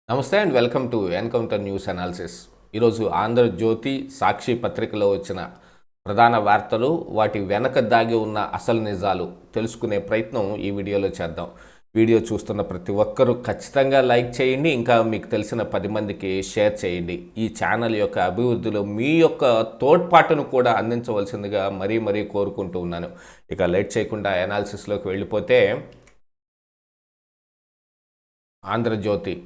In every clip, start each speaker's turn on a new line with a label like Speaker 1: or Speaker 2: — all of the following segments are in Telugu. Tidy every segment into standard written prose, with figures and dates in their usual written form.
Speaker 1: నమస్తే and welcome to encounter news analysis. ఈరోజు ఆంధ్రజ్యోతి, సాక్షి పత్రికలో వచ్చిన ప్రధాన వార్తలు, వాటి వెనక దాగి ఉన్న అసలు నిజాలు తెలుసుకునే ప్రయత్నం ఈ వీడియోలో చేద్దాం. వీడియో చూస్తున్న ప్రతి ఒక్కరూ ఖచ్చితంగా లైక్ చేయండి, ఇంకా మీకు తెలిసిన 10 మందికి షేర్ చేయండి. ఈ ఛానల్ యొక్క అభివృద్ధిలో మీ యొక్క తోడ్పాటును కూడా అందించవలసిందిగా మరీ కోరుకుంటూ ఉన్నాను. ఇక లేట్ చేయకుండా అనాలిసిస్లోకి వెళ్ళిపోతే, ఆంధ్రజ్యోతి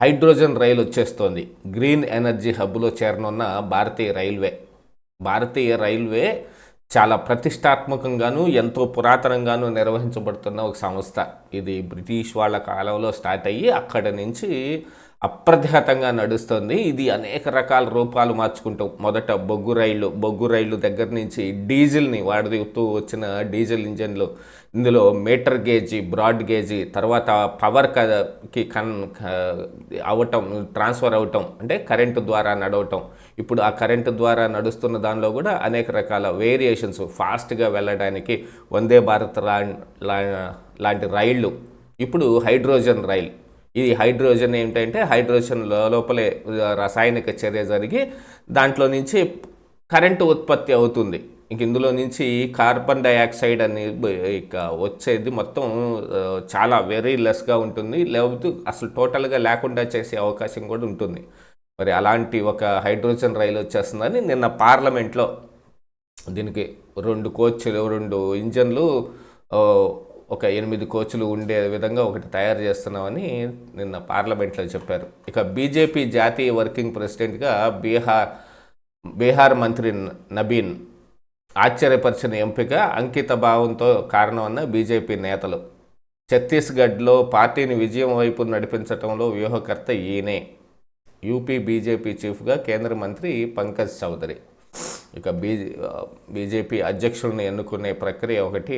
Speaker 1: హైడ్రోజన్ రైలు వచ్చేస్తోంది. గ్రీన్ ఎనర్జీ హబ్లో చేరనున్న భారతీయ రైల్వే చాలా ప్రతిష్టాత్మకంగాను ఎంతో పురాతనంగాను నిర్వహించబడుతున్న ఒక సంస్థ. ఇది బ్రిటిష్ వాళ్ళ కాలంలో స్టార్ట్ అయ్యి అక్కడి నుంచి అప్రతిహతంగా నడుస్తుంది. ఇది అనేక రకాల రూపాలు మార్చుకుంటూ మొదట బొగ్గు రైళ్ళు దగ్గర నుంచి డీజిల్ని వాడుతూ వచ్చిన డీజిల్ ఇంజన్లు, ఇందులో మీటర్ గేజీ, బ్రాడ్ గేజీ, తర్వాత పవర్కి ట్రాన్స్ఫర్ అవటం అంటే కరెంటు ద్వారా నడవటం. ఇప్పుడు ఆ కరెంటు ద్వారా నడుస్తున్న దానిలో కూడా అనేక రకాల వేరియేషన్స్, ఫాస్ట్గా వెళ్ళడానికి వందే భారత్ లాంటి రైళ్ళు. ఇప్పుడు హైడ్రోజన్ రైల్. ఈ హైడ్రోజన్ ఏంటంటే హైడ్రోజన్ లోపలే రసాయనిక చర్య జరిగి దాంట్లో నుంచి కరెంటు ఉత్పత్తి అవుతుంది. ఇంక ఇందులో నుంచి కార్బన్ డైఆక్సైడ్ అనేది ఇక వచ్చేది మొత్తం చాలా వెరీ లెస్గా ఉంటుంది, లేకపోతే అసలు టోటల్గా లేకుండా చేసే అవకాశం కూడా ఉంటుంది. మరి అలాంటి ఒక హైడ్రోజన్ రైలు వచ్చేస్తుందని నిన్న పార్లమెంట్లో దీనికి 2 కోచ్లు, 2 ఇంజన్లు, ఒక 8 కోచ్లు ఉండే విధంగా ఒకటి తయారు చేస్తున్నామని నిన్న పార్లమెంట్లో చెప్పారు. ఇక బీజేపీ జాతీయ వర్కింగ్ ప్రెసిడెంట్గా బీహార్ మంత్రి నబీన్ ఆశ్చర్యపరిచిన ఎంపిక, అంకిత భావంతో కారణమన్న బీజేపీ నేతలు. ఛత్తీస్గఢ్లో పార్టీని విజయం వైపు నడిపించడంలో వ్యూహకర్త ఈయనే. యూపీ బీజేపీ చీఫ్గా కేంద్ర మంత్రి పంకజ్ చౌదరి. ఇక బీజేపీ అధ్యక్షుడిని ఎన్నుకునే ప్రక్రియ ఒకటి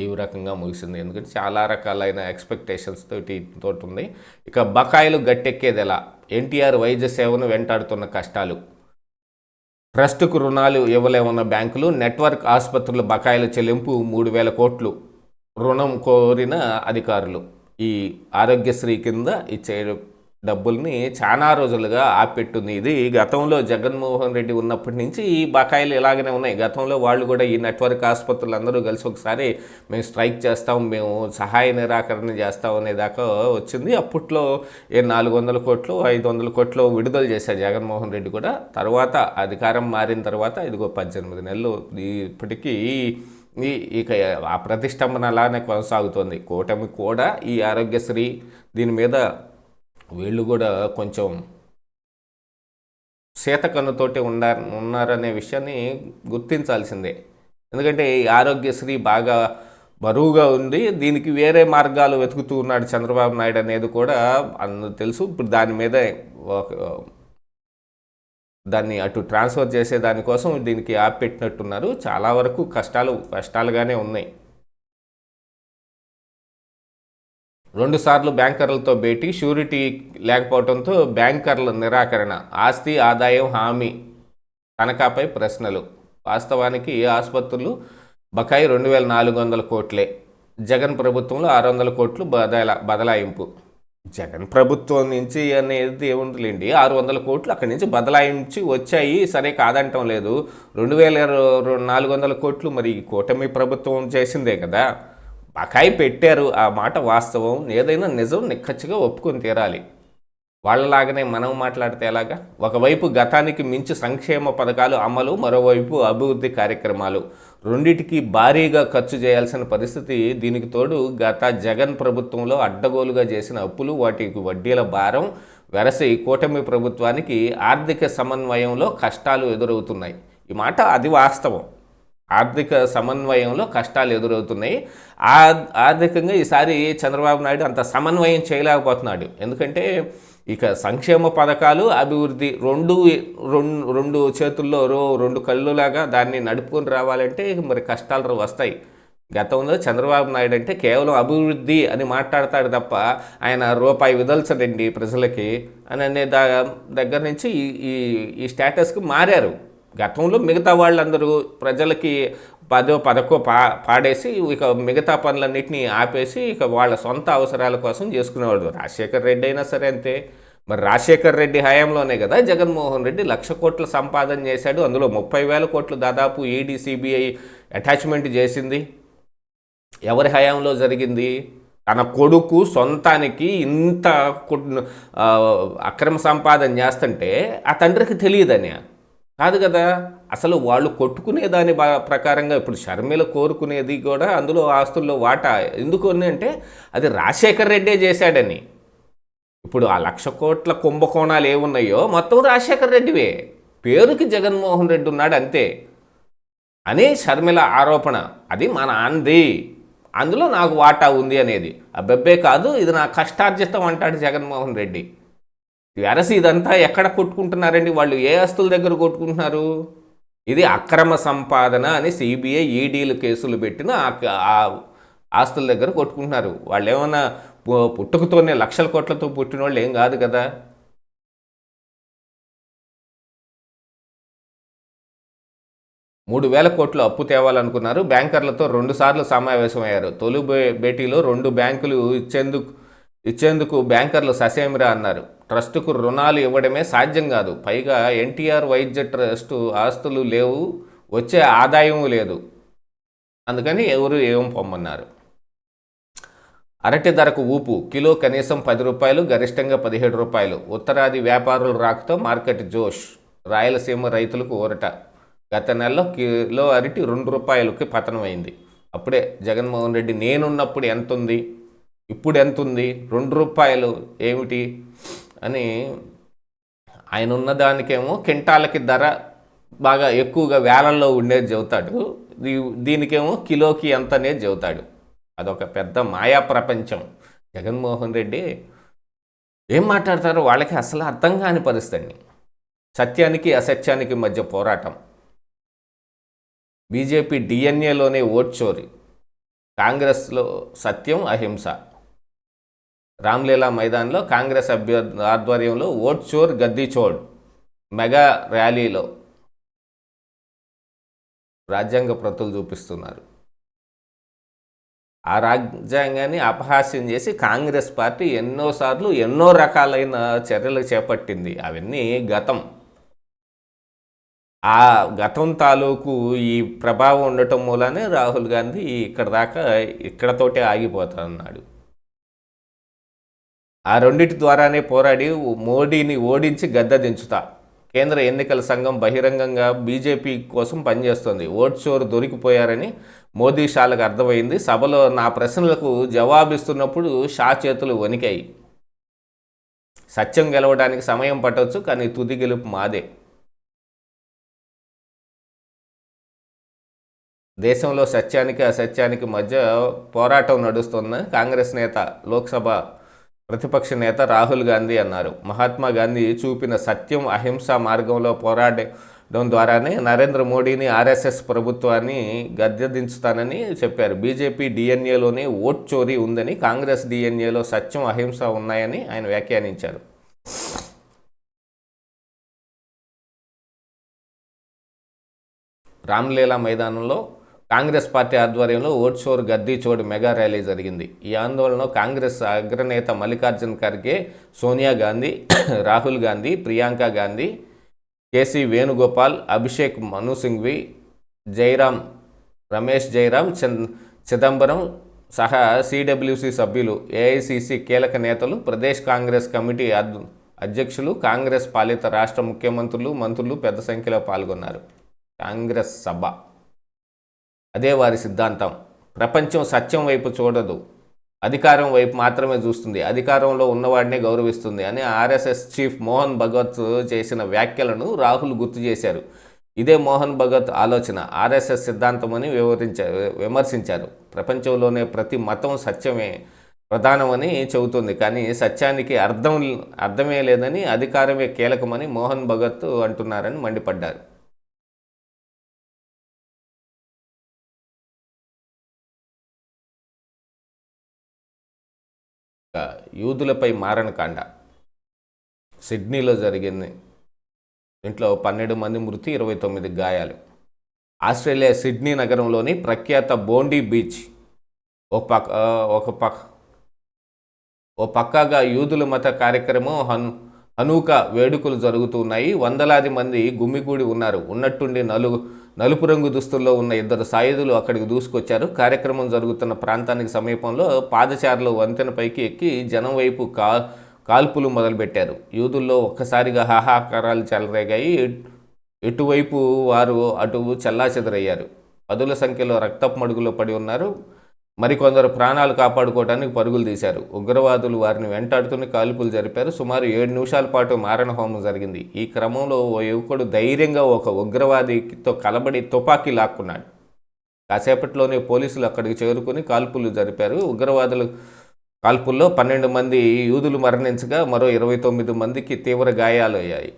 Speaker 1: ఈ రకంగా ముగిసింది. ఎందుకంటే చాలా రకాలైన ఎక్స్పెక్టేషన్స్ తోటి ఉంది. ఇక బకాయిలు గట్టెక్కేది ఎలా? ఎన్టీఆర్ వైద్య సేవను వెంటాడుతున్న కష్టాలు. ట్రస్టుకు రుణాలు ఇవ్వలేమన్న బ్యాంకులు. నెట్వర్క్ ఆసుపత్రుల బకాయిల చెల్లింపు 3,000 కోట్లు రుణం కోరిన అధికారులు. ఈ ఆరోగ్యశ్రీ కింద ఇచ్చే డబ్బుల్ని చాలా రోజులుగా ఆపెట్టుంది. ఇది గతంలో జగన్మోహన్ రెడ్డి ఉన్నప్పటి నుంచి ఈ బకాయిలు ఇలాగనే ఉన్నాయి. గతంలో వాళ్ళు కూడా ఈ నెట్వర్క్ ఆసుపత్రులు అందరూ కలిసి ఒకసారి మేము స్ట్రైక్ చేస్తాం, మేము సహాయ నిరాకరణ చేస్తాం అనేదాకా వచ్చింది. అప్పట్లో 400 కోట్లు 500 కోట్లు విడుదల చేశాడు జగన్మోహన్ రెడ్డి కూడా. తర్వాత అధికారం మారిన తర్వాత ఇదిగో 18 నెలలు ఇప్పటికీ ఇక ఆ ప్రతిష్టంభన అలానే కొనసాగుతుంది. కూటమి కూడా ఈ ఆరోగ్యశ్రీ దీని మీద వీళ్ళు కూడా కొంచెం శీతకన్నుతోటి ఉన్నారనే విషయాన్ని గుర్తించాల్సిందే. ఎందుకంటే ఈ ఆరోగ్యశ్రీ బాగా బరువుగా ఉంది, దీనికి వేరే మార్గాలు వెతుకుతూ ఉన్నాడు చంద్రబాబు నాయుడు అనేది కూడా తెలుసు. ఇప్పుడు దాని మీద దాన్ని అటు ట్రాన్స్ఫర్ చేసే దానికోసం దీనికి ఆపెట్టినట్టున్నారు. చాలా వరకు కష్టాలుగానే ఉన్నాయి. 2 సార్లు బ్యాంకర్లతో భేటీ, షూరిటీ లేకపోవడంతో బ్యాంకర్ల నిరాకరణ. ఆస్తి ఆదాయం హామీ తనఖాపై ప్రశ్నలు. వాస్తవానికి ఆసుపత్రులు బకాయి 2,400 కోట్లే. జగన్ ప్రభుత్వంలో 600 కోట్లు బదలాయింపు. జగన్ ప్రభుత్వం నుంచి అనేది ఏముంటుందండి, 600 కోట్లు అక్కడి నుంచి బదలాయించి వచ్చాయి, సరే కాదంటం లేదు. 2,400 కోట్లు మరి కూటమి ప్రభుత్వం చేసిందే కదా. బకాయి పెట్టారు, ఆ మాట వాస్తవం. ఏదైనా నిజం నిక్కచ్చిగా ఒప్పుకొని తీరాలి. వాళ్ళలాగానే మనం మాట్లాడితే ఎలాగా? ఒకవైపు గతానికి మించి సంక్షేమ పథకాలు అమలు, మరోవైపు అభివృద్ధి కార్యక్రమాలు. రెండిటికి భారీగా ఖర్చు చేయాల్సిన పరిస్థితి. దీనికి తోడు గత జగన్ ప్రభుత్వంలో అడ్డగోలుగా చేసిన అప్పులు, వాటికి వడ్డీల భారం వెరసి కూటమి ప్రభుత్వానికి ఆర్థిక సమన్వయంలో కష్టాలు ఎదురవుతున్నాయి. ఈ మాట అది వాస్తవం. ఆర్థిక సమన్వయంలో కష్టాలు ఎదురవుతున్నాయి. ఆర్థికంగా ఈసారి చంద్రబాబు నాయుడు అంత సమన్వయం చేయలేకపోతున్నాడు. ఎందుకంటే ఇక సంక్షేమ పథకాలు, అభివృద్ధి రెండు చేతుల్లో 2 కళ్ళులాగా దాన్ని నడుపుకొని రావాలంటే మరి కష్టాలు వస్తాయి. గతంలో చంద్రబాబు నాయుడు అంటే కేవలం అభివృద్ధి అని మాట్లాడతాడు తప్ప ఆయన రూపాయి విదల్చడండి ప్రజలకి అని అనే దగ్గర నుంచి ఈ స్టేటస్కి మారారు. గతంలో మిగతా వాళ్ళందరూ ప్రజలకి పదో పదకో పాడేసి ఇక మిగతా పనులన్నింటినీ ఆపేసి ఇక వాళ్ళ సొంత అవసరాల కోసం చేసుకునేవాడు. రాజశేఖర్ రెడ్డి అయినా సరే అంతే. మరి రాజశేఖర్ రెడ్డి హయాంలోనే కదా జగన్మోహన్ రెడ్డి 1,00,00,000 సంపాదన చేశాడు. అందులో 30,000 కోట్లు దాదాపు ఈడీ సిబిఐ అటాచ్మెంట్ చేసింది. ఎవరి హయాంలో జరిగింది? తన కొడుకు సొంతానికి ఇంత అక్రమ సంపాదన చేస్తుంటే ఆ తండ్రికి తెలియదని కాదు కదా. అసలు వాళ్ళు కొట్టుకునే దాని ప్రకారంగా ఇప్పుడు షర్మిల కోరుకునేది కూడా అందులో ఆస్తుల్లో వాటా ఎందుకు అంటే అది రాజశేఖర్ రెడ్డే చేశాడని. ఇప్పుడు ఆ 1,00,00,000 కోట్ల కుంభకోణాలు ఏమున్నాయో మొత్తం రాజశేఖర్ రెడ్డివే, పేరుకి జగన్మోహన్ రెడ్డి ఉన్నాడు అంతే అని షర్మిల ఆరోపణ. అది మా నాన్నది, అందులో నాకు వాటా ఉంది అనేది. అబ్బెబ్బే కాదు, ఇది నా కష్టార్జితం అంటాడు జగన్మోహన్ రెడ్డి. వెరసి ఇదంతా ఎక్కడ కొట్టుకుంటున్నారండి వాళ్ళు? ఏ ఆస్తుల దగ్గర కొట్టుకుంటున్నారు? ఇది అక్రమ సంపాదన అని సిబిఐ ఈడీలు కేసులు పెట్టిన ఆ ఆస్తుల దగ్గర కొట్టుకుంటున్నారు. వాళ్ళు ఏమన్నా పుట్టుకతోనే 1,00,00,000 కోట్లతో పుట్టిన వాళ్ళు ఏం కాదు కదా. 3,000 కోట్లు అప్పు తేవాలనుకున్నారు. బ్యాంకర్లతో 2 సార్లు సమావేశమయ్యారు. తొలి భేటీలో 2 బ్యాంకులు ఇచ్చేందుకు బ్యాంకర్లు ససేమిరా అన్నారు. ట్రస్టుకు రుణాలు ఇవ్వడమే సాధ్యం కాదు, పైగా ఎన్టీఆర్ వైద్య ట్రస్టు ఆస్తులు లేవు, వచ్చే ఆదాయం లేదు, అందుకని ఎవరు ఏం పొమ్మన్నారు. అరటి ధరకు ఊపు, కిలో కనీసం 10 రూపాయలు, గరిష్టంగా 17 రూపాయలు. ఉత్తరాది వ్యాపారుల రాకతో మార్కెట్ జోష్. రాయలసీమ రైతులకు ఊరట. గత నెలలో కిలో అరటి 2 రూపాయలకి పతనమైంది. అప్పుడే జగన్మోహన్ రెడ్డి నేనున్నప్పుడు ఎంత ఉంది, ఇప్పుడు ఎంత ఉంది, 2 రూపాయలు ఏమిటి అని ఆయన ఉన్నదానికేమో కింటాలకి ధర బాగా ఎక్కువగా వేలల్లో ఉండేది చెబుతాడు, దీనికేమో కిలోకి ఎంత అనేది చెబుతాడు. అదొక పెద్ద మాయా ప్రపంచం. జగన్మోహన్ రెడ్డి ఏం మాట్లాడతారో వాళ్ళకి అసలు అర్థం కాని పరిస్థితి. సత్యానికి అసత్యానికి మధ్య పోరాటం. బీజేపీ డిఎన్ఏలోనే ఓట్ చోరీ, కాంగ్రెస్లో సత్యం అహింస. రామ్లీలా మైదాన్లో కాంగ్రెస్ ఆధ్వర్యంలో ఓట్ చోర్ గద్దీ చోడ్ మెగా ర్యాలీలో రాజ్యాంగ ప్రతులు చూపిస్తున్నారు. ఆ రాజ్యాంగాన్ని అపహాస్యం చేసి కాంగ్రెస్ పార్టీ ఎన్నోసార్లు ఎన్నో రకాలైన చర్యలు చేపట్టింది. అవన్నీ గతం. ఆ గతం తాలూకు ఈ ప్రభావం ఉండటం మూలనే రాహుల్ గాంధీ ఇక్కడతోటే ఆగిపోతున్నాడు. ఆ రెండింటి ద్వారానే పోరాడి మోడీని ఓడించి గద్దె దించుతా. కేంద్ర ఎన్నికల సంఘం బహిరంగంగా బీజేపీ కోసం పనిచేస్తోంది. ఓట్ చోరు దొరికిపోయారని మోదీ షాలకు అర్థమైంది. సభలో నా ప్రశ్నలకు జవాబిస్తున్నప్పుడు షా చేతులు వణికాయి. సత్యం గెలవడానికి సమయం పట్టవచ్చు, కానీ తుది గెలుపు మాదే. దేశంలో సత్యానికి అసత్యానికి మధ్య పోరాటం నడుస్తున్న కాంగ్రెస్ నేత, లోక్సభ ప్రతిపక్ష నేత రాహుల్ గాంధీ అన్నారు. మహాత్మా గాంధీ చూపిన సత్యం అహింస మార్గంలో పోరాడడం ద్వారానే నరేంద్ర మోడీని, ఆర్ఎస్ఎస్ ప్రభుత్వాన్ని గద్దెదించుతానని చెప్పారు. బీజేపీ డిఎన్ఏలోనే ఓట్ చోరీ ఉందని, కాంగ్రెస్ డిఎన్ఏలో సత్యం అహింస ఉన్నాయని ఆయన వ్యాఖ్యానించారు. రామ్లీలా మైదానంలో కాంగ్రెస్ పార్టీ ఆధ్వర్యంలో ఓట్ చోర్ గద్దీ చోడ్ మెగా ర్యాలీ జరిగింది. ఈ ఆందోళనలో కాంగ్రెస్ అగ్రనేత మల్లికార్జున్ ఖర్గే, సోనియా గాంధీ, రాహుల్ గాంధీ, ప్రియాంక గాంధీ, కేసీ వేణుగోపాల్, అభిషేక్ మను సింఘ్వి, రమేష్ జైరామ్, చిదంబరం సహా సిడబ్ల్యూసి సభ్యులు, ఏఐసిసి కీలక నేతలు, ప్రదేశ్ కాంగ్రెస్ కమిటీ అధ్యక్షులు, కాంగ్రెస్ పాలిత రాష్ట్ర ముఖ్యమంత్రులు, మంత్రులు పెద్ద సంఖ్యలో పాల్గొన్నారు. కాంగ్రెస్ సభ అదే వారి సిద్ధాంతం. ప్రపంచం సత్యం వైపు చూడదు, అధికారం వైపు మాత్రమే చూస్తుంది, అధికారంలో ఉన్నవాడినే గౌరవిస్తుంది అని ఆర్ఎస్ఎస్ చీఫ్ మోహన్ భగవత్ చేసిన వ్యాఖ్యలను రాహుల్ గుర్తు చేశారు. ఇదే మోహన్ భగవత్ ఆలోచన, ఆర్ఎస్ఎస్ సిద్ధాంతం అని విమర్శించారు. ప్రపంచంలోనే ప్రతి మతం సత్యమే ప్రధానమని చెబుతుంది, కానీ సత్యానికి అర్థమే లేదని, అధికారమే కీలకమని మోహన్ భగవత్ అంటున్నారని మండిపడ్డారు. యూదులపై మారణకాండ సిడ్నీలో జరిగింది. దీంట్లో 12 మంది మృతి, 29 గాయాలు. ఆస్ట్రేలియా సిడ్నీ నగరంలోని ప్రఖ్యాత బోండీ బీచ్ ఒక పక్క ఒక పక్క ఓ పక్కాగా యూదుల మత కార్యక్రమం హనూకా వేడుకలు జరుగుతున్నాయి. వందలాది మంది గుమ్మిగూడి ఉన్నారు. ఉన్నట్టుండి నలుపు రంగు దుస్తుల్లో ఉన్న ఇద్దరు సాయుధులు అక్కడికి దూసుకొచ్చారు. కార్యక్రమం జరుగుతున్న ప్రాంతానికి సమీపంలో పాదచారులు వంతెనపైకి ఎక్కి జనం వైపు కాల్పులు మొదలుపెట్టారు. యూదుల్లో ఒక్కసారిగా హాహాకారాలు చెలరేగాయి. ఎటువైపు వారు అటు చెల్లాచెదరయ్యారు. పదుల సంఖ్యలో రక్తపు మడుగులో పడి ఉన్నారు. మరికొందరు ప్రాణాలు కాపాడుకోవడానికి పరుగులు తీశారు. ఉగ్రవాదులు వారిని వెంటాడుతూనే కాల్పులు జరిపారు. సుమారు 7 నిమిషాల పాటు మారణహోమం జరిగింది. ఈ క్రమంలో ఓ యువకుడు ధైర్యంగా ఒక ఉగ్రవాదితో కలబడి తుపాకీ లాక్కున్నాడు. కాసేపట్లోనే పోలీసులు అక్కడికి చేరుకుని కాల్పులు జరిపారు. ఉగ్రవాదులు కాల్పుల్లో 12 మంది యూదులు మరణించగా మరో 29 మందికి తీవ్ర గాయాలయ్యాయి.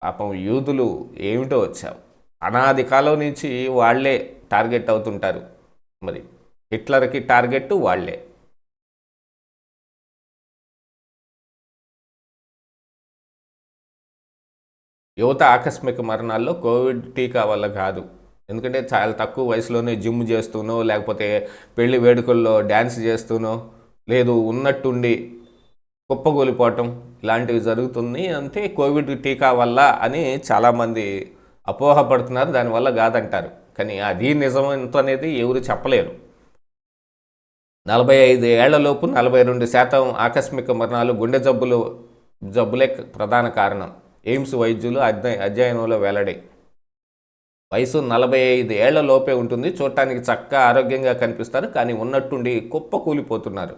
Speaker 1: పాపం యూదులు ఏమిటో వచ్చావు, అనాది కాలం నుంచి వాళ్లే టార్గెట్ అవుతుంటారు. మరి హిట్లర్కి టార్గెట్ వాళ్లే. యువత ఆకస్మిక మరణాల్లో కోవిడ్ టీకా వల్ల కాదు. ఎందుకంటే చాలా తక్కువ వయసులోనే జిమ్ చేస్తూనో, లేకపోతే పెళ్లి వేడుకల్లో డ్యాన్స్ చేస్తూనో, లేదు ఉన్నట్టుండి కుప్పగూలిపోవటం ఇలాంటివి జరుగుతుంది. అంటే కోవిడ్ టీకా వల్ల అని చాలామంది అపోహపడుతున్నారు. దానివల్ల కాదంటారు. కానీ అది నిజం ఎంత అనేది ఎవరు చెప్పలేరు. 45 ఏళ్లలోపు 42% ఆకస్మిక మరణాలు గుండె జబ్బులే ప్రధాన కారణం. ఎయిమ్స్ వైద్యులు అధ్యయనంలో వెల్లడి. వయసు 45 ఏళ్ల లోపే ఉంటుంది. చూడటానికి చక్కగా ఆరోగ్యంగా కనిపిస్తారు. కానీ ఉన్నట్టుండి కుప్ప కూలిపోతున్నారు.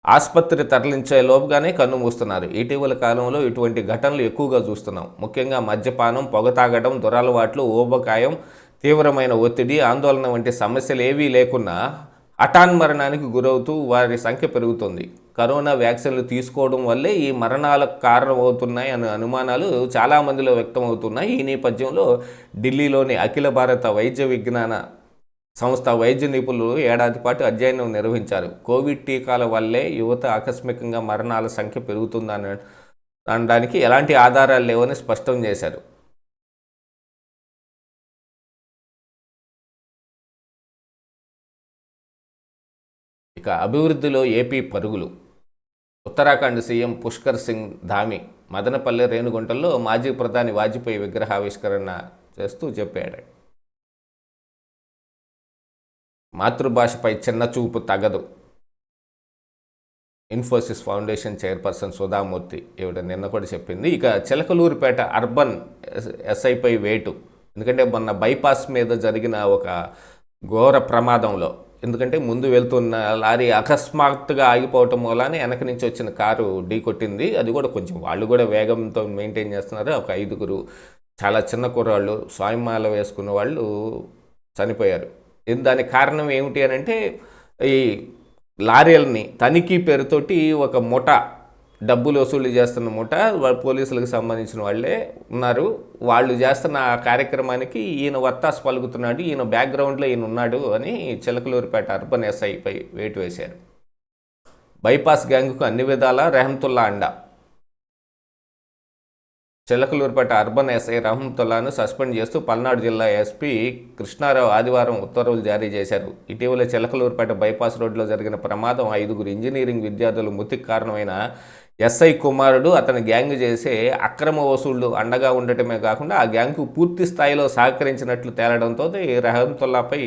Speaker 1: ఆసుపత్రి తరలించే లోపుగానే కన్ను మూస్తున్నారు. ఇటీవల కాలంలో ఇటువంటి ఘటనలు ఎక్కువగా చూస్తున్నాం. ముఖ్యంగా మద్యపానం, పొగ తాగడం, దురలవాట్లు, ఊబకాయం, తీవ్రమైన ఒత్తిడి, ఆందోళన వంటి సమస్యలు ఏవీ లేకున్నా హఠాన్మరణానికి గురవుతూ వారి సంఖ్య పెరుగుతుంది. కరోనా వ్యాక్సిన్లు తీసుకోవడం వల్లే ఈ మరణాలకు కారణమవుతున్నాయి అనే అనుమానాలు చాలామందిలో వ్యక్తమవుతున్నాయి. ఈ నేపథ్యంలో ఢిల్లీలోని అఖిల భారత వైద్య విజ్ఞాన సంస్థ వైద్య నిపుణులు ఏడాది పాటు అధ్యయనం నిర్వహించారు. కోవిడ్ టీకాల వల్లే యువత ఆకస్మికంగా మరణాల సంఖ్య పెరుగుతుందని అనడానికి ఎలాంటి ఆధారాలు లేవని స్పష్టం చేశారు. ఇక అభివృద్ధిలో ఏపీ పరుగులు. ఉత్తరాఖండ్ సీఎం పుష్కర్ సింగ్ ధామి మదనపల్లె, రేణిగుంటల్లో మాజీ ప్రధాని వాజ్పేయి విగ్రహావిష్కరణ చేస్తూ చెప్పాడు, మాతృభాషపై చిన్న చూపు తగదు. ఇన్ఫోసిస్ ఫౌండేషన్ చైర్పర్సన్ సుధామూర్తి ఈవిడ నిన్న కూడా చెప్పింది. ఇక చిలకలూరిపేట అర్బన్ ఎస్ఐపై వేటు. ఎందుకంటే మొన్న బైపాస్ మీద జరిగిన ఒక ఘోర ప్రమాదంలో, ఎందుకంటే ముందు వెళ్తున్న లారీ అకస్మాత్తుగా ఆగిపోవటం మూలానే వెనక నుంచి వచ్చిన కారు ఢీ కొట్టింది. అది కూడా కొంచెం వాళ్ళు కూడా వేగంతో మెయింటైన్ చేస్తున్నారు. ఒక 5గురు చాలా చిన్న కుర్రాళ్ళు, స్వామిమాల వేసుకున్న వాళ్ళు చనిపోయారు. దానికి కారణం ఏమిటి అని అంటే, ఈ లారీలని తనిఖీ పేరుతోటి ఒక ముఠ, డబ్బులు వసూలు చేస్తున్న ముఠ, పోలీసులకు సంబంధించిన వాళ్ళే ఉన్నారు. వాళ్ళు చేస్తున్న ఆ కార్యక్రమానికి ఈయన వత్తాసు పలుకుతున్నాడు, ఈయన బ్యాక్గ్రౌండ్లో ఈయన ఉన్నాడు అని చిలకలూరిపేట అర్బన్ ఎస్ఐపై వేటు వేశారు. బైపాస్ గ్యాంగ్కు అన్ని విధాలా రెహంతుల్లా అండ. చిలకలూరిపేట అర్బన్ ఎస్ఐ రహంతుల్లాను సస్పెండ్ చేస్తూ పల్నాడు జిల్లా ఎస్పీ కృష్ణారావు ఆదివారం ఉత్తర్వులు జారీ చేశారు. ఇటీవల చిలకలూరిపేట బైపాస్ రోడ్లో జరిగిన ప్రమాదం 5గురు ఇంజనీరింగ్ విద్యార్థులు మృతికి కారణమైన ఎస్ఐ కుమారుడు, అతని గ్యాంగ్ చేసే అక్రమ వసూళ్లు అండగా ఉండటమే కాకుండా ఆ గ్యాంగ్కు పూర్తి స్థాయిలో సహకరించినట్లు తేలడంతో రహంతుల్లాపై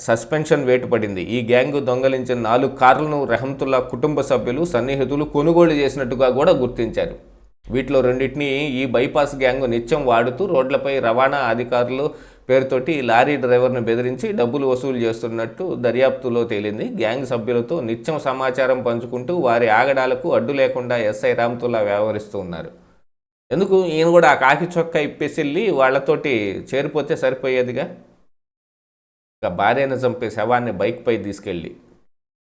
Speaker 1: సస్పెన్షన్ వేటు పడింది. ఈ గ్యాంగ్ దొంగలించిన 4 కార్లను రహంతుల్లా కుటుంబ సభ్యులు, సన్నిహితులు కొనుగోలు చేసినట్టుగా కూడా గుర్తించారు. వీటిలో 2టిని ఈ బైపాస్ గ్యాంగ్ నిత్యం వాడుతూ రోడ్లపై రవాణా అధికారులు పేరుతోటి లారీ డ్రైవర్ను బెదిరించి డబ్బులు వసూలు చేస్తున్నట్టు దర్యాప్తులో తేలింది. గ్యాంగ్ సభ్యులతో నిత్యం సమాచారం పంచుకుంటూ వారి ఆగడాలకు అడ్డు లేకుండా ఎస్ఐ రహంతుల్లా వ్యవహరిస్తూ ఉన్నారు. ఎందుకు ఈయన కూడా ఆ కాకి చొక్కా ఇప్పేసి వెళ్ళి వాళ్ళతోటి చేరిపోతే సరిపోయేదిగా. ఇక భార్యను చంపే శవాన్ని బైక్పై తీసుకెళ్ళి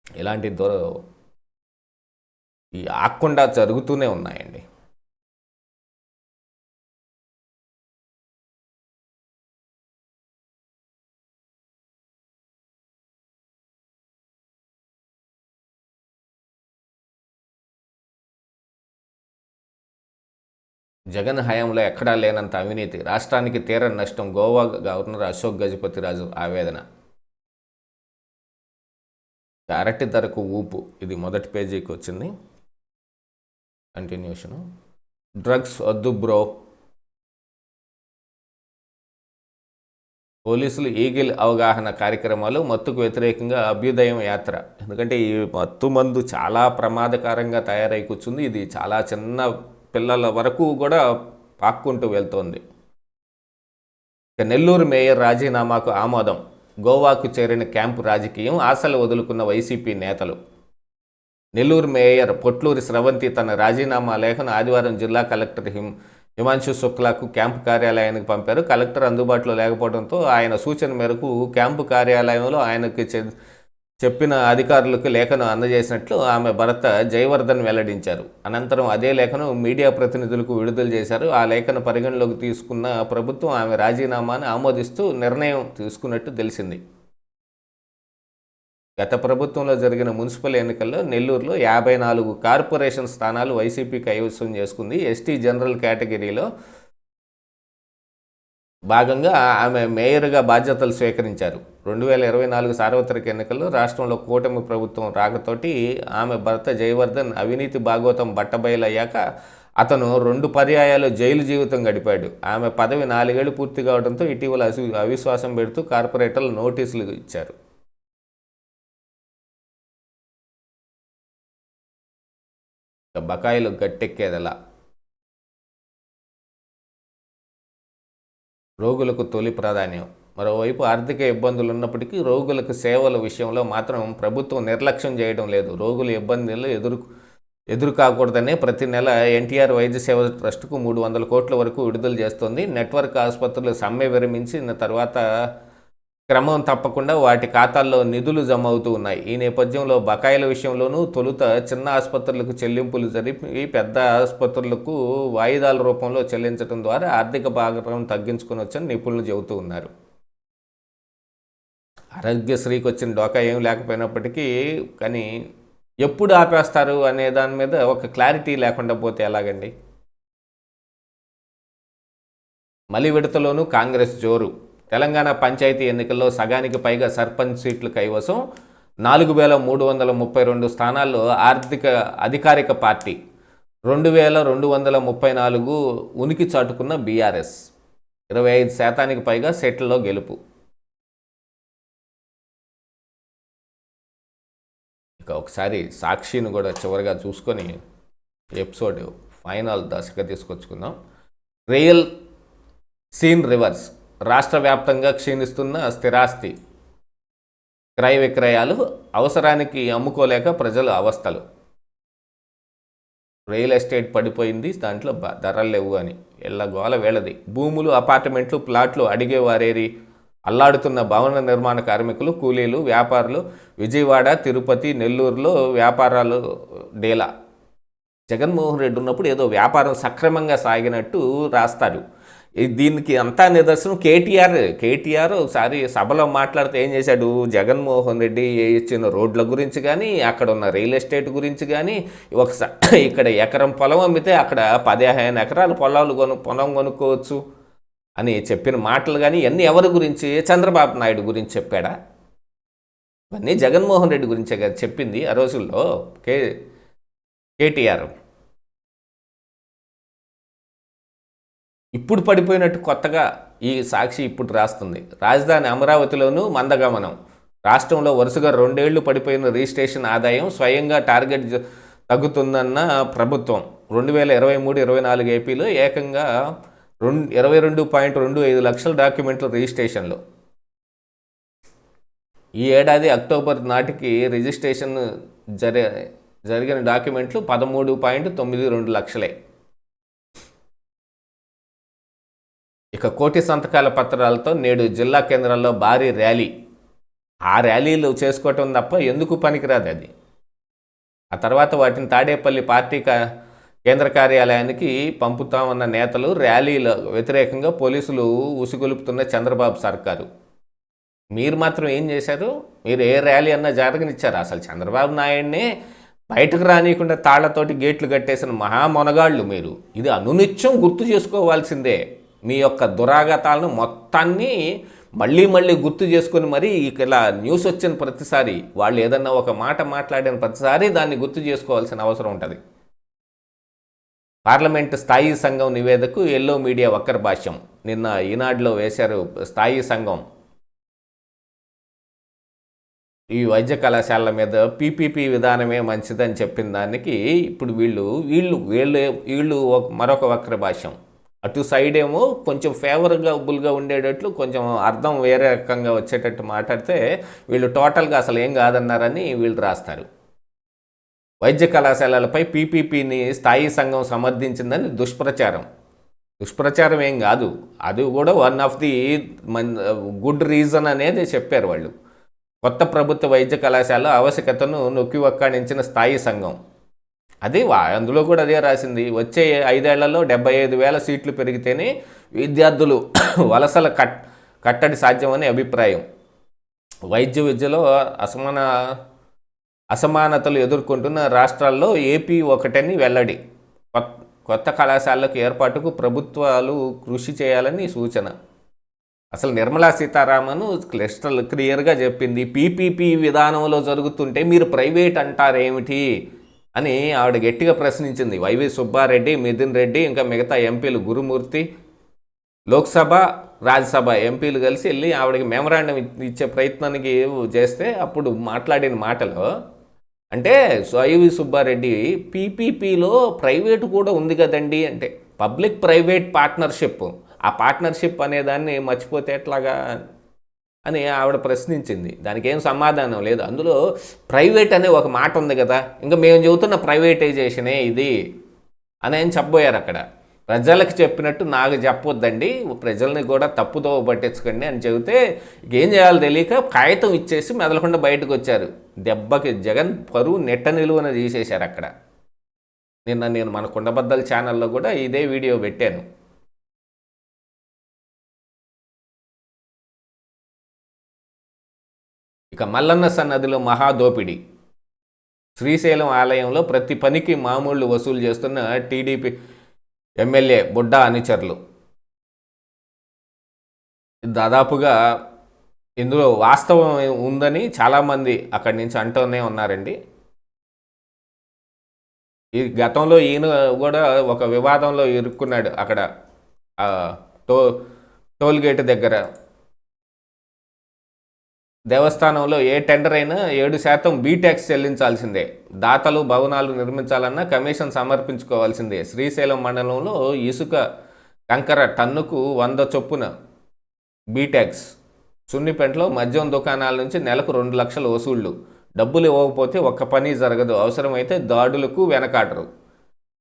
Speaker 1: ఇలాంటి ఈ ఆకుండా జరుగుతూనే ఉన్నాయండి. జగన్ హయాంలో ఎక్కడా లేనంత అవినీతి, రాష్ట్రానికి తీరని నష్టం, గోవా గవర్నర్ అశోక్ గజపతిరాజు ఆవేదన. అరటి ధరకు ఊపు, ఇది మొదటి పేజీకి వచ్చింది. కంటిన్యూషను. డ్రగ్స్ వద్దు బ్రో, పోలీసులు ఈగిల్ అవగాహన కార్యక్రమాలు, మత్తుకు వ్యతిరేకంగా అభ్యుదయం యాత్ర. ఎందుకంటే ఈ మత్తు మందు చాలా ప్రమాదకరంగా తయారై కూర్చుంది. ఇది చాలా చిన్న పిల్లల వరకు కూడా పాక్కుంటూ వెళ్తోంది. ఇక నెల్లూరు మేయర్ రాజీనామాకు ఆమోదం, గోవాకు చేరిన క్యాంపు రాజకీయం, ఆశలు వదులుకున్న వైసీపీ నేతలు. నెల్లూరు మేయర్ పొట్లూరి స్రవంతి తన రాజీనామా లేఖను ఆదివారం జిల్లా కలెక్టర్ హిమాంశు శుక్లాకు క్యాంపు కార్యాలయానికి పంపారు. కలెక్టర్ అందుబాటులో లేకపోవడంతో ఆయన సూచన మేరకు క్యాంపు కార్యాలయంలో ఆయనకు చెప్పిన అధికారులకు లేఖను అందజేసినట్లు ఆమె భర్త జయవర్ధన్ వెల్లడించారు. అనంతరం అదే లేఖను మీడియా ప్రతినిధులకు విడుదల చేశారు. ఆ లేఖను పరిగణలోకి తీసుకున్న ప్రభుత్వం ఆమె రాజీనామాను ఆమోదిస్తూ నిర్ణయం తీసుకున్నట్టు తెలిసింది. గత ప్రభుత్వంలో జరిగిన మున్సిపల్ ఎన్నికల్లో నెల్లూరులో 54 కార్పొరేషన్ స్థానాలు వైసీపీ కైవసం చేసుకుంది. ఎస్టీ జనరల్ కేటగిరీలో భాగంగా ఆమె మేయర్గా బాధ్యతలు స్వీకరించారు. 2024 సార్వత్రిక ఎన్నికల్లో రాష్ట్రంలో కూటమి ప్రభుత్వం రాకతోటి ఆమె భర్త జయవర్ధన్ అవినీతి భాగవతం బట్టబయలయ్యాక అతను 2 పర్యాయాలు జైలు జీవితం గడిపాడు. ఆమె పదవి 4 ఏళ్లు పూర్తి కావడంతో ఇటీవల అవిశ్వాసం పెడుతూ కార్పొరేటర్లు నోటీసులు ఇచ్చారు. బకాయిలు గట్టెక్కేదలా, రోగులకు తొలి ప్రాధాన్యం. మరోవైపు ఆర్థిక ఇబ్బందులు ఉన్నప్పటికీ రోగులకు సేవల విషయంలో మాత్రం ప్రభుత్వం నిర్లక్ష్యం చేయడం లేదు. రోగుల ఇబ్బందులు ఎదురు కాకూడదనే ప్రతి నెల ఎన్టీఆర్ వైద్య సేవ ట్రస్టుకు 300 కోట్ల వరకు విడుదల చేస్తోంది. నెట్వర్క్ ఆసుపత్రులు సమ్మె విరమించిన తర్వాత క్రమం తప్పకుండా వాటి ఖాతాల్లో నిధులు జమ అవుతూ ఉన్నాయి. ఈ నేపథ్యంలో బకాయిల విషయంలోనూ తొలుత చిన్న ఆసుపత్రులకు చెల్లింపులు జరిపి పెద్ద ఆసుపత్రులకు వాయిదాల రూపంలో చెల్లించడం ద్వారా ఆర్థిక భారం తగ్గించుకునొచ్చని నిపుణులు చెబుతూ ఉన్నారు. ఆరోగ్యశ్రీకి వచ్చిన డోకా ఏం లేకపోయినప్పటికీ కానీ ఎప్పుడు ఆపేస్తారు అనే దాని మీద ఒక క్లారిటీ లేకుండా పోతే ఎలాగండి? మలి విడతలోనూ కాంగ్రెస్ జోరు. తెలంగాణ పంచాయతీ ఎన్నికల్లో సగానికి పైగా సర్పంచ్ సీట్లు కైవసం, 4332 స్థానాల్లో అధికారిక పార్టీ, 2234 ఉనికి చాటుకున్న బీఆర్ఎస్, 25% పైగా సీట్లలో గెలుపు. ఇక ఒకసారి సాక్షిని కూడా చివరిగా చూసుకొని ఎపిసోడ్ ఫైనల్ దశగా తీసుకొచ్చుకుందాం. రియల్ సీన్ రివర్స్, రాష్ట్ర వ్యాప్తంగా క్షీణిస్తున్న స్థిరాస్తి, క్రయ విక్రయాలు, అవసరానికి అమ్ముకోలేక ప్రజలు అవస్థలు. రియల్ ఎస్టేట్ పడిపోయింది, దాంట్లో ధరలు లేవు అని ఎల్లగోల వేళది. భూములు, అపార్ట్మెంట్లు, ప్లాట్లు అడిగేవారేరి అల్లాడుతున్న భవన నిర్మాణ కార్మికులు, కూలీలు, వ్యాపారులు. విజయవాడ, తిరుపతి, నెల్లూరులో వ్యాపారాలు డేలా. జగన్మోహన్ రెడ్డి ఉన్నప్పుడు ఏదో వ్యాపారం సక్రమంగా సాగినట్టు రాస్తారు. దీనికి అంతా నిదర్శనం కేటీఆర్ ఒకసారి సభలో మాట్లాడితే ఏం చేశాడు? జగన్మోహన్ రెడ్డి ఇచ్చిన రోడ్ల గురించి కానీ, అక్కడ ఉన్న రియల్ ఎస్టేట్ గురించి కానీ, ఇక్కడ ఎకరం పొలం అమ్మితే అక్కడ 15 ఎకరాల పొలం కొనుక్కోవచ్చు అని చెప్పిన మాటలు కానీ ఇవన్నీ ఎవరి గురించి? చంద్రబాబు నాయుడు గురించి చెప్పాడా? ఇవన్నీ జగన్మోహన్ రెడ్డి గురించే కదా చెప్పింది ఆ రోజుల్లో కేటీఆర్. ఇప్పుడు పడిపోయినట్టు కొత్తగా ఈ సాక్షి ఇప్పుడు రాస్తుంది. రాజధాని అమరావతిలోనూ మందగమనం, రాష్ట్రంలో వరుసగా 2 ఏళ్లు పడిపోయిన రిజిస్ట్రేషన్ ఆదాయం, స్వయంగా టార్గెట్ తగ్గుతుందన్న ప్రభుత్వం. 2023-24 ఏపీలో ఏకంగా 22.25 లక్షల డాక్యుమెంట్ల రిజిస్ట్రేషన్లు. ఈ ఏడాది అక్టోబర్ నాటికి రిజిస్ట్రేషన్ జరిగిన డాక్యుమెంట్లు 13.92 లక్షలే. ఇక కోటి సంతకాల పత్రాలతో నేడు జిల్లా కేంద్రాల్లో భారీ ర్యాలీ. ఆ ర్యాలీలు చేసుకోవటం తప్ప ఎందుకు పనికిరాదు అది. ఆ తర్వాత వాటిని తాడేపల్లి పార్టీ కేంద్ర కార్యాలయానికి పంపుతామన్న నేతలు, ర్యాలీల వ్యతిరేకంగా పోలీసులు ఉసిగొలుపుతున్న చంద్రబాబు సర్కారు. మీరు మాత్రం ఏం చేశారు? మీరు ఏ ర్యాలీ అన్నా జరగనిచ్చారు? అసలు చంద్రబాబు నాయుడినే బయటకు రానియకుండా తాళ్లతోటి గేట్లు కట్టేసిన మహామొనగాళ్ళు మీరు. ఇది అనునిత్యం గుర్తు చేసుకోవాల్సిందే. మీ యొక్క దురాగతాలను మొత్తాన్ని మళ్ళీ మళ్ళీ గుర్తు చేసుకొని మరీ ఇలా న్యూస్ వచ్చిన ప్రతిసారి, వాళ్ళు ఏదన్నా ఒక మాట మాట్లాడిన ప్రతిసారి దాన్ని గుర్తు చేసుకోవాల్సిన అవసరం ఉంటుంది. పార్లమెంటు స్థాయి సంఘం నివేదికకు ఎల్లో మీడియా వక్ర భాష్యం. నిన్న ఈనాడులో వేశారు. స్థాయి సంఘం ఈ వైద్య కళాశాలల మీద పీపీపీ విధానమే మంచిదని చెప్పిన దానికి ఇప్పుడు వీళ్ళు వీళ్ళు వీళ్ళు వీళ్ళు మరొక వక్ర భాష్యం. అటు సైడ్ ఏమో కొంచెం ఫేవరబుల్గా ఉండేటట్లు, కొంచెం అర్థం వేరే రకంగా వచ్చేటట్టు మాట్లాడితే, వీళ్ళు టోటల్గా అసలు ఏం కాదన్నారని వీళ్ళు రాస్తారు. వైద్య కళాశాలలపై పీపీపీని స్థాయి సంఘం సమర్థించిందని దుష్ప్రచారం ఏం కాదు, అది కూడా one of the good reason అనేది చెప్పారు వాళ్ళు. కొత్త ప్రభుత్వ వైద్య కళాశాల ఆవశ్యకతను నొక్కి వక్కాణించిన స్థాయి సంఘం. అది అందులో కూడా అదే రాసింది. వచ్చే 5 ఏళ్లలో 75,000 సీట్లు పెరిగితేనే విద్యార్థులు వలసల కట్టడి సాధ్యమని అభిప్రాయం. వైద్య విద్యలో అసమానతలు ఎదుర్కొంటున్న రాష్ట్రాల్లో ఏపీ ఒకటని వెల్లడి. కొత్త కళాశాలకు ఏర్పాటుకు ప్రభుత్వాలు కృషి చేయాలని సూచన. అసలు నిర్మలా సీతారామన్ క్లియర్గా చెప్పింది, పీపీపీ విధానంలో జరుగుతుంటే మీరు ప్రైవేట్ అంటారేమిటి అని ఆవిడ గట్టిగా ప్రశ్నించింది. వైవి సుబ్బారెడ్డి, మిథున్ రెడ్డి, ఇంకా మిగతా ఎంపీలు గురుమూర్తి, లోక్సభ రాజ్యసభ ఎంపీలు కలిసి వెళ్ళి ఆవిడకి మెమరాండం ఇచ్చే ప్రయత్నానికి చేస్తే అప్పుడు మాట్లాడిన మాటలో అంటే వైవి సుబ్బారెడ్డి, పీపీపీలో ప్రైవేటు కూడా ఉంది కదండి అంటే, పబ్లిక్ ప్రైవేట్ పార్ట్నర్షిప్, ఆ పార్ట్నర్షిప్ అనేదాన్ని మర్చిపోతే ఎట్లాగా అని ఆవిడ ప్రశ్నించింది. దానికి ఏం సమాధానం లేదు. అందులో ప్రైవేట్ అనే ఒక మాట ఉంది కదా, ఇంకా మేము చెబుతున్న ప్రైవేటైజేషనే ఇది అని ఏం చెప్పబోయారు అక్కడ. ప్రజలకు చెప్పినట్టు నాకు చెప్పొద్దండి, ప్రజల్ని కూడా తప్పుదోవ పట్టించకండి అని చెబితే ఏం చేయాలో తెలియక కాగితం ఇచ్చేసి మెదలకుండా బయటకు వచ్చారు. దెబ్బకి జగన్ పరువు నెట్ట నిలువన తీసేశారు అక్కడ. నిన్న నేను మన కుండబద్దల ఛానల్లో కూడా ఇదే వీడియో పెట్టాను. ఇక మల్లన్న సన్నదిలో మహాదోపిడి. శ్రీశైలం ఆలయంలో ప్రతి పనికి మామూళ్లు వసూలు చేస్తున్న టీడీపీ ఎమ్మెల్యే బుడ్డా అనుచరులు. దాదాపుగా ఇందులో వాస్తవం ఉందని చాలామంది అక్కడి నుంచి అంటూనే ఉన్నారండి. ఈ గతంలో ఈయన కూడా ఒక వివాదంలో ఇరుక్కున్నాడు అక్కడ టోల్గేట్ దగ్గర. దేవస్థానంలో ఏ టెండర్ అయినా 7% బీట్యాక్స్ చెల్లించాల్సిందే. దాతలు భవనాలు నిర్మించాలన్నా కమిషన్ సమర్పించుకోవాల్సిందే. శ్రీశైలం మండలంలో ఇసుక కంకర టన్నుకు 100 చొప్పున బీట్యాక్స్. సున్నిపెంటలో మద్యం దుకాణాల నుంచి నెలకు 2 లక్షల వసూళ్లు. డబ్బులు ఇవ్వకపోతే ఒక్క పని జరగదు, అవసరమైతే దాడులకు వెనకాడరు.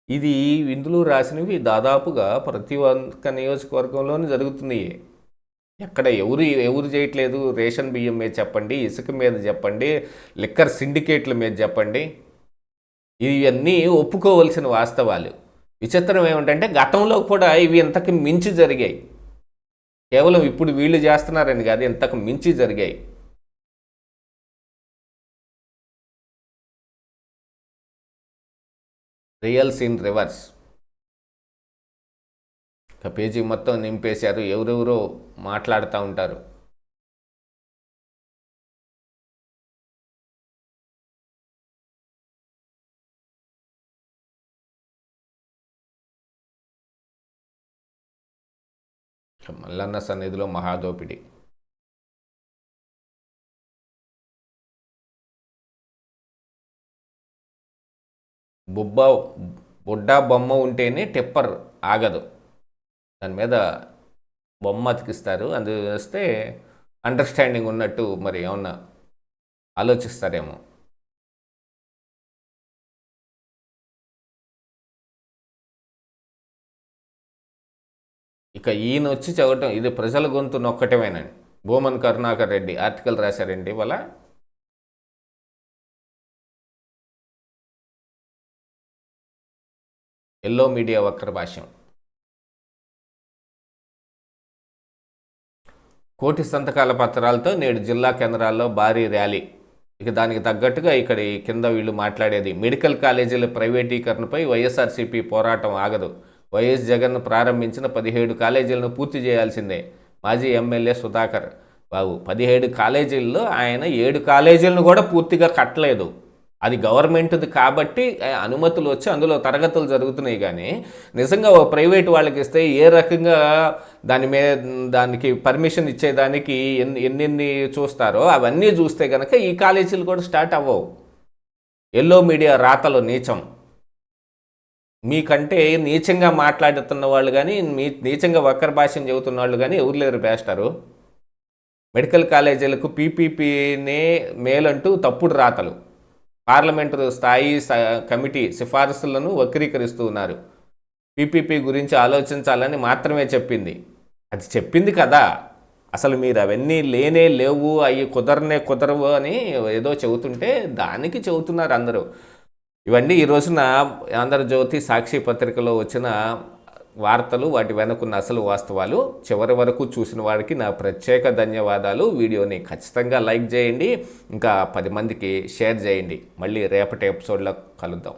Speaker 1: ఇది ఇందులో రాసినవి దాదాపుగా ప్రతి ఒక్క నియోజకవర్గంలోనూ జరుగుతున్నాయి. ఎక్కడ ఎవరు చేయట్లేదు. రేషన్ బియ్యం మీద చెప్పండి, ఇసుక మీద చెప్పండి, లిక్కర్ సిండికేట్ల మీద చెప్పండి, ఇవన్నీ ఒప్పుకోవలసిన వాస్తవాలు. విచిత్రం ఏమిటంటే గతంలో కూడా ఇవి ఇంతకు మించి జరిగాయి. కేవలం ఇప్పుడు వీళ్ళు చేస్తున్నారని కాదు, ఇంతకు మించి జరిగాయి. Real scene reverse. ఒక పేజీ మొత్తం నింపేశారు, ఎవరెవరో మాట్లాడుతూ ఉంటారు. మల్లన్న సన్నిధిలో మహాదోపిడి. బుడ్డా బొమ్మ ఉంటేనే టిప్పర్ ఆగదు, దాని మీద బొమ్మ అతికిస్తారు, అది వస్తే అండర్స్టాండింగ్ ఉన్నట్టు మరి ఏమన్నా ఆలోచిస్తారేమో. ఇక ఈయన వచ్చి చదవటం ఇది ప్రజల గొంతు నొక్కటమేనండి. భూమన్ కరుణాకర్ రెడ్డి ఆర్టికల్ రాశారండి ఇవాళ. ఎల్లో మీడియా వక్ర భాష్యం. కోటి సంతకాల పత్రాలతో నేడు జిల్లా కేంద్రాల్లో భారీ ర్యాలీ. ఇక దానికి తగ్గట్టుగా ఇక్కడ ఈ కింద వీళ్ళు మాట్లాడేది, మెడికల్ కాలేజీల ప్రైవేటీకరణపై వైఎస్ఆర్సీపీ పోరాటం ఆగదు. వైఎస్ జగన్ ప్రారంభించిన 17 కాలేజీలను పూర్తి చేయాల్సిందే. మాజీ ఎమ్మెల్యే సుధాకర్ బాబు 17 కాలేజీల్లో ఆయన 7 కాలేజీలను కూడా పూర్తిగా కట్టలేదు. అది గవర్నమెంట్ది కాబట్టి అనుమతులు వచ్చి అందులో తరగతులు జరుగుతున్నాయి. కానీ నిజంగా ఓ ప్రైవేట్ వాళ్ళకి ఇస్తే ఏ రకంగా దానికి పర్మిషన్ ఇచ్చేదానికి ఎన్నెన్ని చూస్తారో అవన్నీ చూస్తే కనుక ఈ కాలేజీలు కూడా స్టార్ట్ అవ్వవు. ఎల్లో మీడియా రాతలు నీచం. మీకంటే నీచంగా మాట్లాడుతున్న వాళ్ళు కానీ నీచంగా వక్ర భాషను చెబుతున్న వాళ్ళు కానీ ఎవరు లేరు బేస్టారు. మెడికల్ కాలేజీలకు పీపీపీనే మేలంటూ తప్పుడు రాతలు, పార్లమెంటు స్థాయి కమిటీ సిఫారసులను వక్రీకరిస్తూ ఉన్నారు. పీపీపీ గురించి ఆలోచించాలని మాత్రమే చెప్పింది. అది చెప్పింది కదా, అసలు మీరు అవన్నీ లేవు, అవి కుదరవు అని ఏదో చెబుతుంటే దానికి చెబుతున్నారు అందరూ. ఇవన్నీ ఈ రోజున ఆంధ్రజ్యోతి, సాక్షి పత్రికలో వచ్చిన వార్తలు, వాటి వెనుకున్న అసలు వాస్తవాలు. చివరి వరకు చూసిన వారికి నా ప్రత్యేక ధన్యవాదాలు. వీడియోని ఖచ్చితంగా లైక్ చేయండి, ఇంకా 10 మందికి షేర్ చేయండి. మళ్ళీ రేపటి ఎపిసోడ్లో కలుద్దాం.